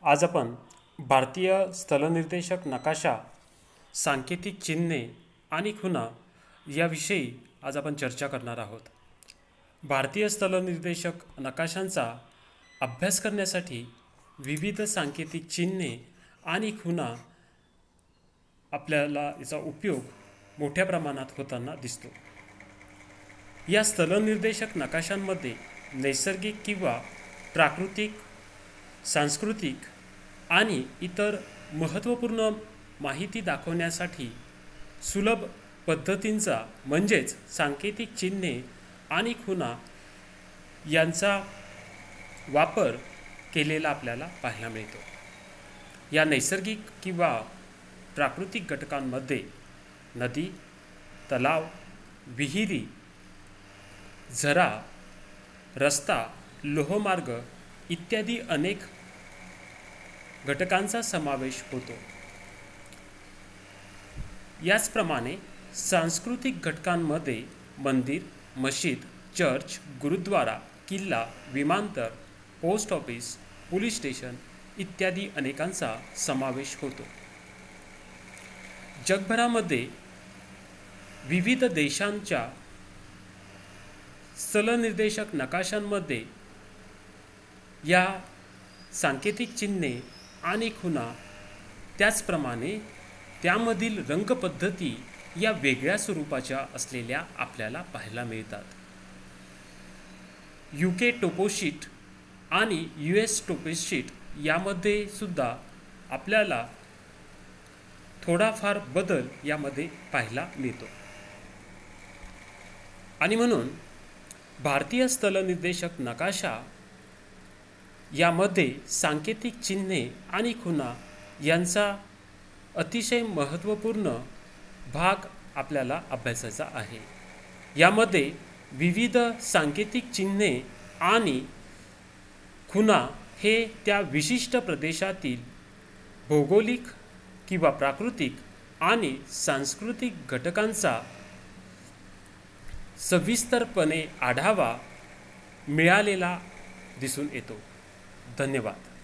आज आपण भारतीय स्थलनिर्देशक नकाशा, सांकेतिक चिन्हे आणि खुणा याविषयी आज आपण चर्चा करणार आहोत. भारतीय स्थलनिर्देशक नकाशांचा अभ्यास करण्यासाठी विविध सांकेतिक चिन्हे आणि खुणा आपल्याला याचा उपयोग मोठ्या प्रमाणात होताना दिसतो. या स्थलनिर्देशक नकाशांमध्ये नैसर्गिक किंवा प्राकृतिक, सांस्कृतिक आणि इतर महत्त्वपूर्ण माहिती दाखवण्यासाठी सुलभ पद्धतींचा म्हणजेच सांकेतिक चिन्हे आणि खुणा यांचा वापर केलेला आपल्याला पाहायला मिळतो. या नैसर्गिक किंवा प्राकृतिक घटकांमध्ये नदी, तलाव, विहिरी, झरा, रस्ता, लोहमार्ग इत्यादी अनेक घटकांचा समावेश होतो. याचप्रमाणे सांस्कृतिक घटकांमध्ये मंदिर, मशीद, चर्च, गुरुद्वारा, किल्ला, विमानतळ, पोस्ट ऑफिस, पोलीस स्टेशन इत्यादी अनेकांचा समावेश होतो. जगभरामध्ये विविध देशांच्या स्थलनिर्देशक नकाशांमध्ये या सांकेतिक चिन्हे आणि खुणा त्याचप्रमाणे त्यामधील रंगपद्धती या वेगळ्या स्वरूपाच्या असलेल्या आपल्याला पाहायला मिळतात. UK टोपोशीट आणि US टोपोशीट यामध्ये सुद्धा आपल्याला थोडाफार बदल यामध्ये पाहायला मिळतो. आणि म्हणून भारतीय स्थलनिर्देशक नकाशा यामध्ये सांकेतिक चिन्हे आणि खुणा यांचा अतिशय महत्त्वपूर्ण भाग आपल्याला अभ्यासायचा आहे. यामध्ये विविध सांकेतिक चिन्हे आणि खुणा हे त्या विशिष्ट प्रदेशातील भौगोलिक किंवा प्राकृतिक आणि सांस्कृतिक घटकांचा सविस्तरपणे आढावा मिळालेला दिसून येतो. धन्यवाद.